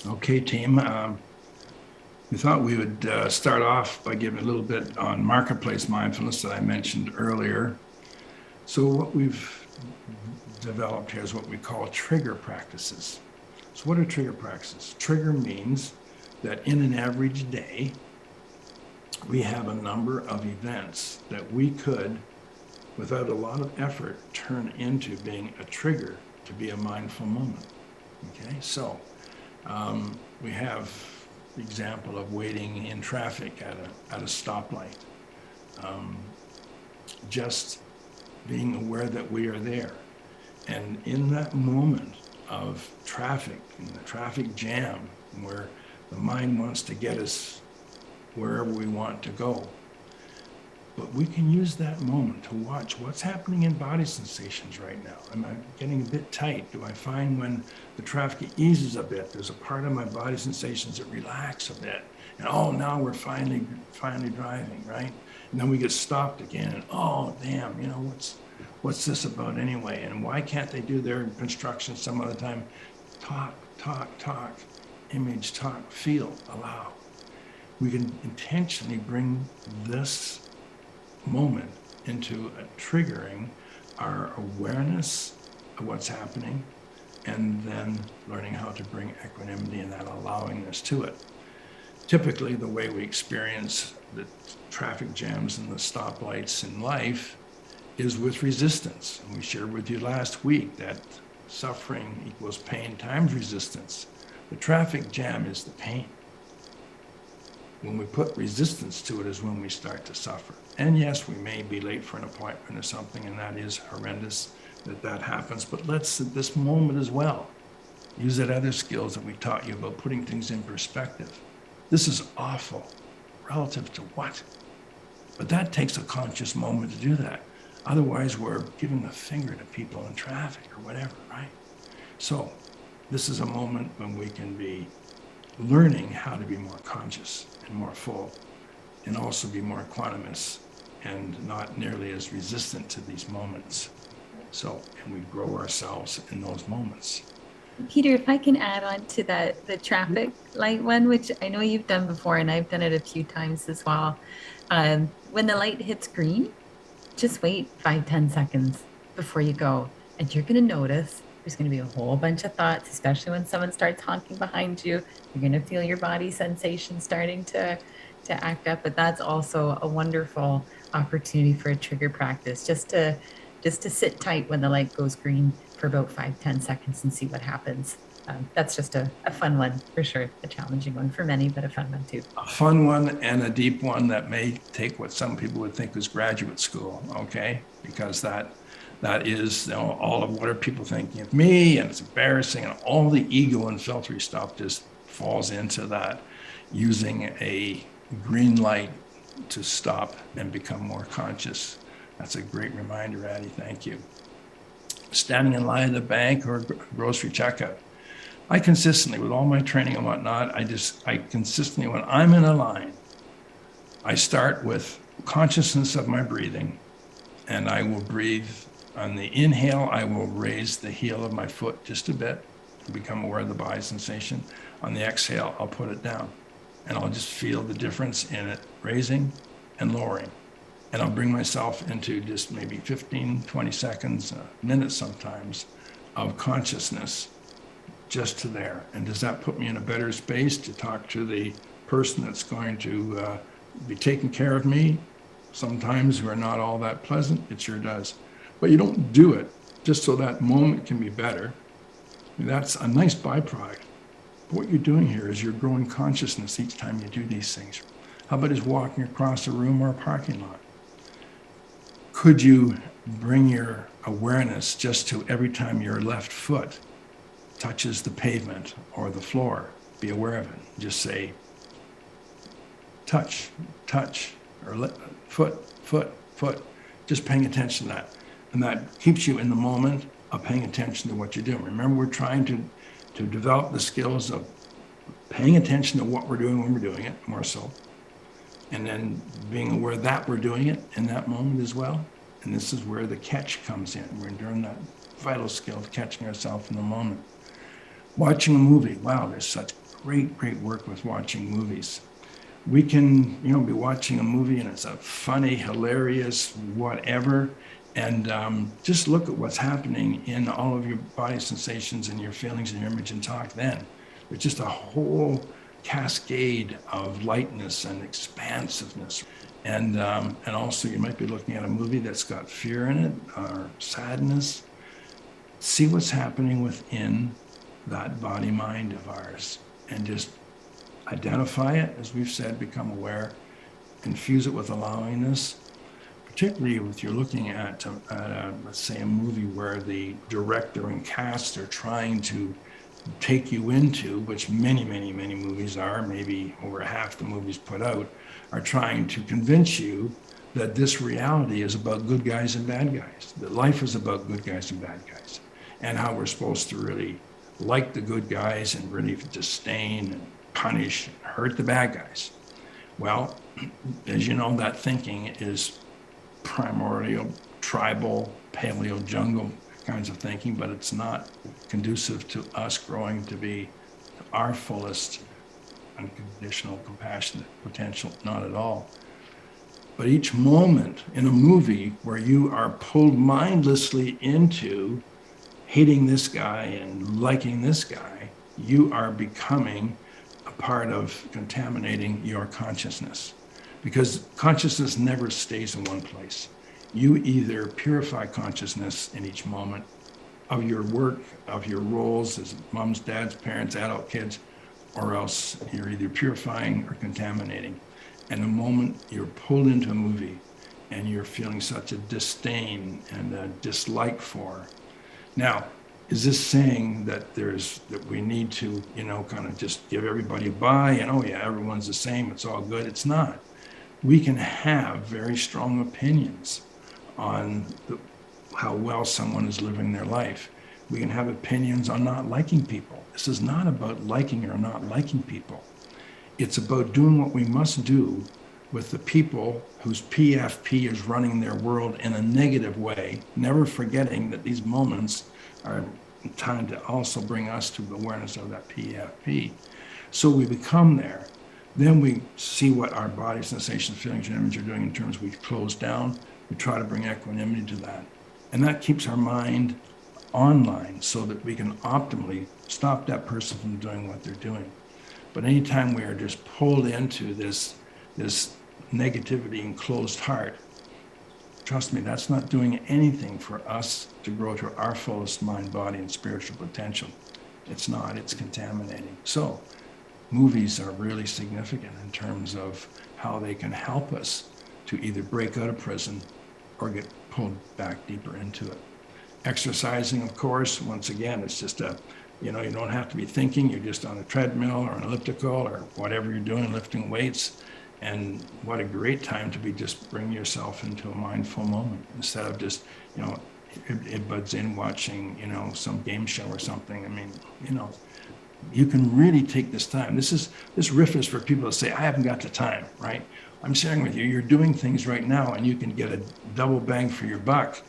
Okay, team. We thought we would start off by giving a little bit on Marketplace Mindfulness that I mentioned earlier. So what we've developed here is what we call trigger practices. So what are trigger practices? Trigger means that in an average day, we have a number of events that we could, without a lot of effort, turn into being a trigger to be a mindful moment. Okay, so we have the example of waiting in traffic at a stoplight. Um, just being aware that we are there. And in that moment of traffic, in the traffic jam, where the mind wants to get us wherever we want to go, but we can use that moment to watch what's happening in body sensations right now. Am I getting a bit tight? Do I find when the traffic eases a bit, there's a part of my body sensations that relax a bit? And oh, now we're finally driving, right? And then we get stopped again. And oh, damn, what's this about anyway? And why can't they do their construction some other time? Talk, image, talk, feel, allow. We can intentionally bring this moment into triggering our awareness of what's happening, and then learning how to bring equanimity and that allowingness to it. Typically, the way we experience the traffic jams and the stoplights in life is with resistance. And we shared with you last week that suffering equals pain times resistance. The traffic jam is the pain. When we put resistance to it is when we start to suffer. And yes, we may be late for an appointment or something, and that is horrendous that happens. But let's, at this moment as well, use that other skills that we taught you about putting things in perspective. This is awful relative to what? But that takes a conscious moment to do that. Otherwise, we're giving the finger to people in traffic or whatever, right? So this is a moment when we can be learning how to be more conscious and more full, and also be more equanimous and not nearly as resistant to these moments. So, and we grow ourselves in those moments. Peter, if I can add on to that, the traffic light one, which I know you've done before, and I've done it a few times as well. When the light hits green, just wait 5, 10 seconds before you go. And you're going to notice there's going to be a whole bunch of thoughts, especially when someone starts honking behind you. You're going to feel your body sensation starting to act up. But that's also a wonderful opportunity for a trigger practice, just to sit tight when the light goes green for about 5, 10 seconds and see what happens. That's just a fun one for sure, a challenging one for many, but a fun one too. A fun one and a deep one that may take what some people would think is graduate school, okay? Because that is, all of what are people thinking of me, and it's embarrassing, and all the ego and filtery stuff just falls into that, using a green light to stop and become more conscious. That's a great reminder, Addie. Thank you. Standing in line at the bank or grocery checkout. I consistently, with all my training and whatnot, I consistently, when I'm in a line, I start with consciousness of my breathing, and I will breathe. On the inhale, I will raise the heel of my foot just a bit and become aware of the body sensation. On the exhale, I'll put it down, and I'll just feel the difference in it raising and lowering. And I'll bring myself into just maybe 15, 20 seconds, a minute sometimes, of consciousness just to there. And does that put me in a better space to talk to the person that's going to be taking care of me? Sometimes we're not all that pleasant. It sure does. But you don't do it just so that moment can be better. And that's a nice byproduct. But what you're doing here is you're growing consciousness each time you do these things. How about just walking across a room or a parking lot? Could you bring your awareness just to every time your left foot touches the pavement or the floor? Be aware of it. Just say, touch, or foot. Just paying attention to that. And that keeps you in the moment of paying attention to what you're doing. Remember, we're trying to develop the skills of paying attention to what we're doing when we're doing it, more so. And then being aware that we're doing it in that moment as well. And this is where the catch comes in. We're doing that vital skill of catching ourselves in the moment. Watching a movie. Wow, there's such great work with watching movies. We can, be watching a movie and it's a funny, hilarious, whatever, and just look at what's happening in all of your body sensations and your feelings and your image and talk then. There's just a whole cascade of lightness and expansiveness. And also you might be looking at a movie that's got fear in it or sadness. See what's happening within that body mind of ours and just identify it, as we've said, become aware, infuse it with allowingness, particularly if you're looking at let's say, a movie where the director and cast are trying to take you into, which many movies are, maybe over half the movies put out, are trying to convince you that this reality is about good guys and bad guys, that life is about good guys and bad guys, and how we're supposed to really like the good guys and really disdain and punish and hurt the bad guys. Well, as you know, that thinking is primordial, tribal, paleo jungle kinds of thinking, but it's not conducive to us growing to be our fullest unconditional compassionate potential, not at all. But each moment in a movie where you are pulled mindlessly into hating this guy and liking this guy, you are becoming a part of contaminating your consciousness, because consciousness never stays in one place. You either purify consciousness in each moment of your work, of your roles as moms, dads, parents, adult kids, or else you're either purifying or contaminating. And the moment you're pulled into a movie and you're feeling such a disdain and a dislike for. Now, is this saying that we need to, kind of just give everybody a bye and, oh yeah, everyone's the same, it's all good? It's not. We can have very strong opinions on how well someone is living their life. We can have opinions on not liking people. This is not about liking or not liking people. It's about doing what we must do with the people whose PFP is running their world in a negative way, never forgetting that these moments are time to also bring us to awareness of that PFP. So we become there. Then we see what our body, sensations, feelings, and image are doing in terms of we close down. We try to bring equanimity to that. And that keeps our mind online so that we can optimally stop that person from doing what they're doing. But anytime we are just pulled into this negativity and closed heart, trust me, that's not doing anything for us to grow to our fullest mind, body, and spiritual potential. It's not, it's contaminating. So movies are really significant in terms of how they can help us to either break out of prison or get pulled back deeper into it. Exercising, of course, once again, it's just you don't have to be thinking. You're just on a treadmill or an elliptical or whatever you're doing, lifting weights. And what a great time to be just bring yourself into a mindful moment instead of just, it buds in watching, some game show or something. I mean, you can really take this time. This riff is for people to say, I haven't got the time, right? I'm sharing with you, you're doing things right now and you can get a double bang for your buck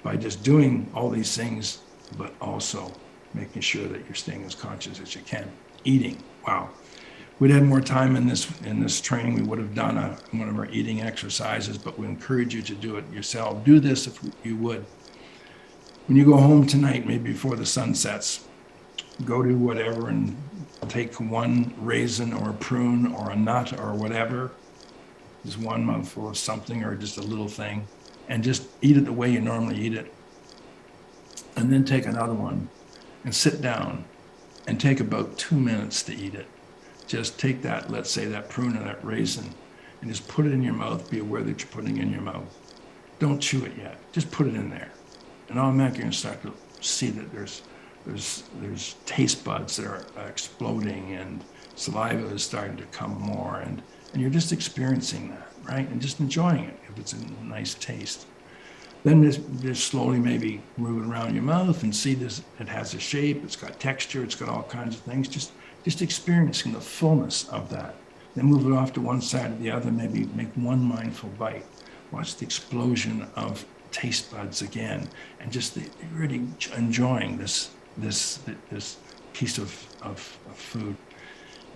by just doing all these things, but also making sure that you're staying as conscious as you can. Eating, wow. We'd had more time in this training, we would have done one of our eating exercises, but we encourage you to do it yourself. Do this if you would. When you go home tonight, maybe before the sun sets, go to whatever and take one raisin or a prune or a nut or whatever, just one mouthful of something or just a little thing, and just eat it the way you normally eat it. And then take another one and sit down and take about 2 minutes to eat it. Just take that, let's say that prune or that raisin, and just put it in your mouth. Be aware that you're putting it in your mouth. Don't chew it yet. Just put it in there. And automatically you're going to start to see that there's taste buds that are exploding and saliva is starting to come more. And you're just experiencing that, right? And just enjoying it if it's a nice taste. Then just slowly maybe move it around your mouth and see this. It has a shape. It's got texture. It's got all kinds of things. Just experiencing the fullness of that. Then move it off to one side or the other, maybe make one mindful bite. Watch the explosion of taste buds again, and just really enjoying this piece of food.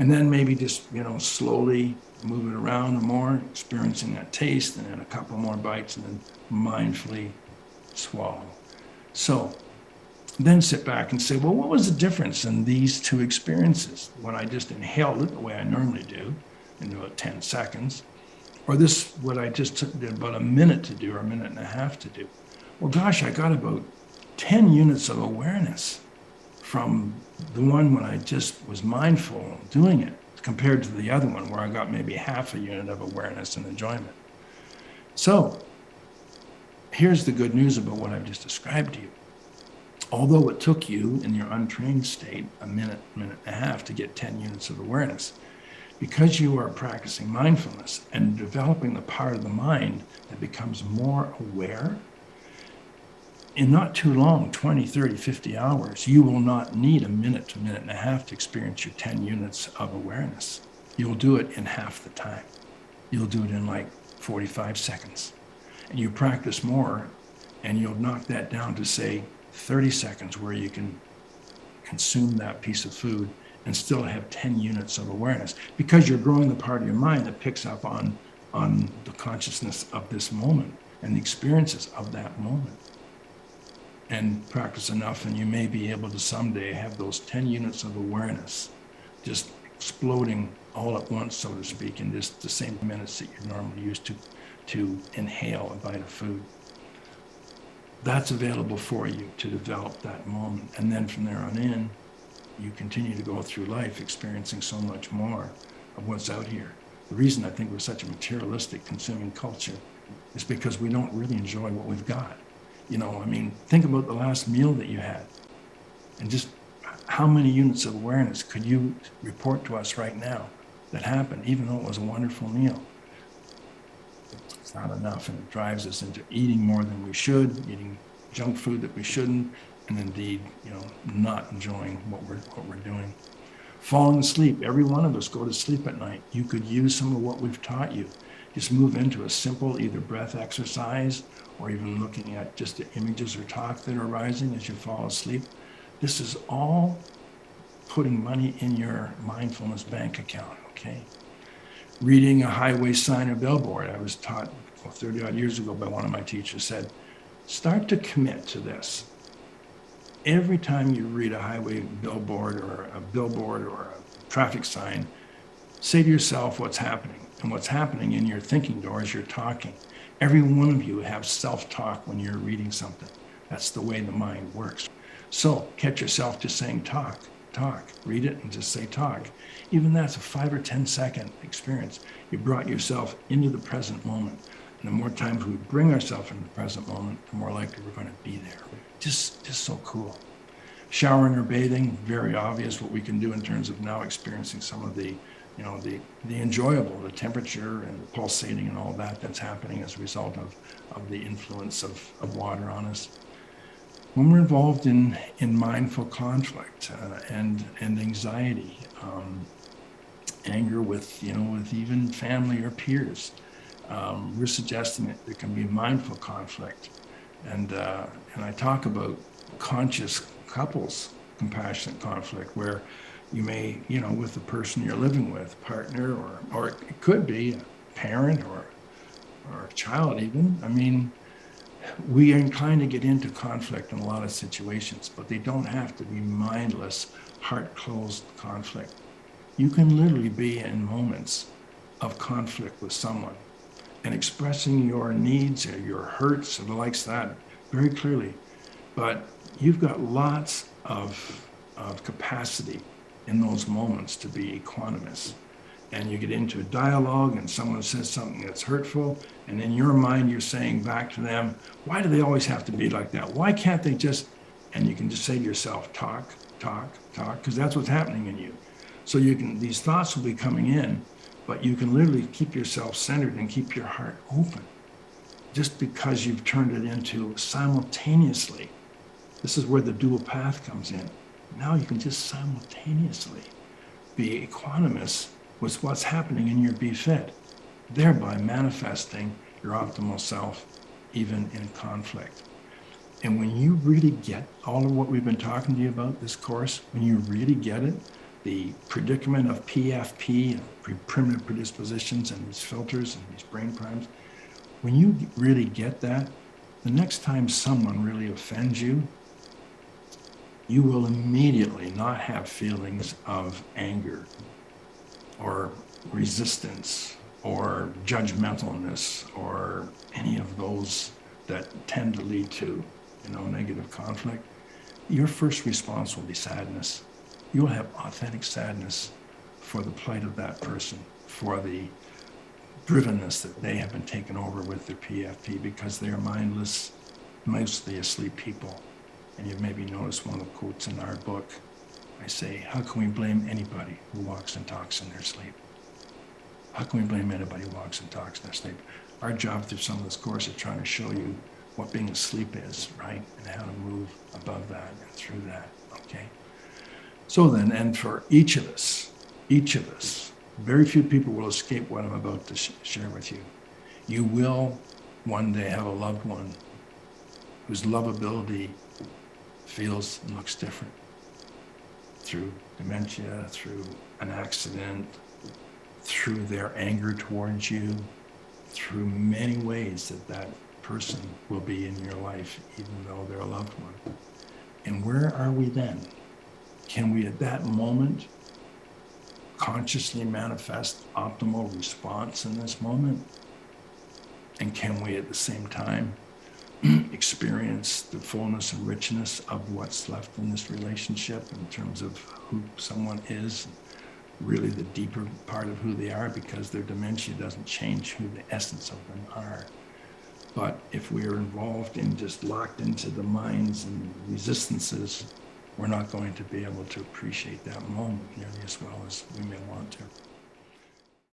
And then maybe just, slowly move it around more, experiencing that taste, and then a couple more bites, and then mindfully swallow. So then sit back and say, well, what was the difference in these two experiences when I just inhaled it the way I normally do in about 10 seconds, or this, what I just did about a minute to do or a minute and a half to do? Well, gosh, I got about 10 units of awareness from the one when I just was mindful doing it compared to the other one where I got maybe half a unit of awareness and enjoyment. So here's the good news about what I've just described to you. Although it took you in your untrained state a minute, minute and a half to get 10 units of awareness, because you are practicing mindfulness and developing the part of the mind that becomes more aware, in not too long, 20, 30, 50 hours, you will not need a minute to minute and a half to experience your 10 units of awareness. You'll do it in half the time. You'll do it in like 45 seconds. And you practice more, and you'll knock that down to, say, 30 seconds where you can consume that piece of food and still have 10 units of awareness, because you're growing the part of your mind that picks up on the consciousness of this moment and the experiences of that moment. And practice enough, and you may be able to someday have those 10 units of awareness just exploding all at once, so to speak, in just the same minutes that you're normally used to inhale a bite of food. That's available for you to develop that moment. And then from there on in, you continue to go through life experiencing so much more of what's out here. The reason I think we're such a materialistic consuming culture is because we don't really enjoy what we've got. Think about the last meal that you had, and just how many units of awareness could you report to us right now that happened, even though it was a wonderful meal? It's not enough, and it drives us into eating more than we should, eating junk food that we shouldn't, and indeed, not enjoying what we're doing. Falling asleep. Every one of us go to sleep at night. You could use some of what we've taught you. Just move into a simple either breath exercise or even looking at just the images or talk that are arising as you fall asleep. This is all putting money in your mindfulness bank account, okay? Reading a highway sign or billboard. I was taught 30 odd years ago by one of my teachers, said, start to commit to this. Every time you read a highway billboard or a traffic sign, say to yourself what's happening. And what's happening in your thinking door is you're talking. Every one of you have self-talk when you're reading something. That's the way the mind works. So catch yourself just saying talk. Read it and just say talk. Even that's a 5 or 10 second experience. You brought yourself into the present moment. And the more times we bring ourselves into the present moment, the more likely we're going to be there. Just so cool. Showering or bathing, very obvious what we can do in terms of now experiencing some of the enjoyable, the temperature and the pulsating and all that's happening as a result of the influence of water on us. When we're involved in mindful conflict and anxiety, anger with even family or peers, we're suggesting that there can be mindful conflict, and I talk about conscious couples compassionate conflict where you may, with the person you're living with, partner, or it could be a parent or a child even. We are inclined to get into conflict in a lot of situations, but they don't have to be mindless, heart-closed conflict. You can literally be in moments of conflict with someone and expressing your needs or your hurts or the likes of that very clearly. But you've got lots of capacity in those moments to be equanimous. And you get into a dialogue and someone says something that's hurtful, and in your mind you're saying back to them, why do they always have to be like that? Why can't they just, and you can just say to yourself, talk, because that's what's happening in you. So these thoughts will be coming in, but you can literally keep yourself centered and keep your heart open just because you've turned it into simultaneously. This is where the dual path comes in. Now you can just simultaneously be equanimous with what's happening in your be fit, thereby manifesting your optimal self, even in conflict. And when you really get all of what we've been talking to you about this course, when you really get it, the predicament of PFP, primitive predispositions, and these filters and these brain primes, when you really get that, the next time someone really offends you, you will immediately not have feelings of anger or resistance or judgmentalness or any of those that tend to lead to, negative conflict. Your first response will be sadness. You will have authentic sadness for the plight of that person, for the drivenness that they have been taken over with their PFP because they are mindless, mostly asleep people. And you've maybe noticed one of the quotes in our book. I say, how can we blame anybody who walks and talks in their sleep? How can we blame anybody who walks and talks in their sleep? Our job through some of this course is trying to show you what being asleep is, right? And how to move above that and through that, okay? So then, and for each of us, very few people will escape what I'm about to share with you. You will one day have a loved one whose lovability feels and looks different through dementia, through an accident, through their anger towards you, through many ways that person will be in your life, even though they're a loved one. And where are we then? Can we at that moment consciously manifest optimal response in this moment? And can we at the same time experience the fullness and richness of what's left in this relationship in terms of who someone is, really the deeper part of who they are, because their dementia doesn't change who the essence of them are. But if we are involved in just locked into the minds and resistances, we're not going to be able to appreciate that moment nearly as well as we may want to.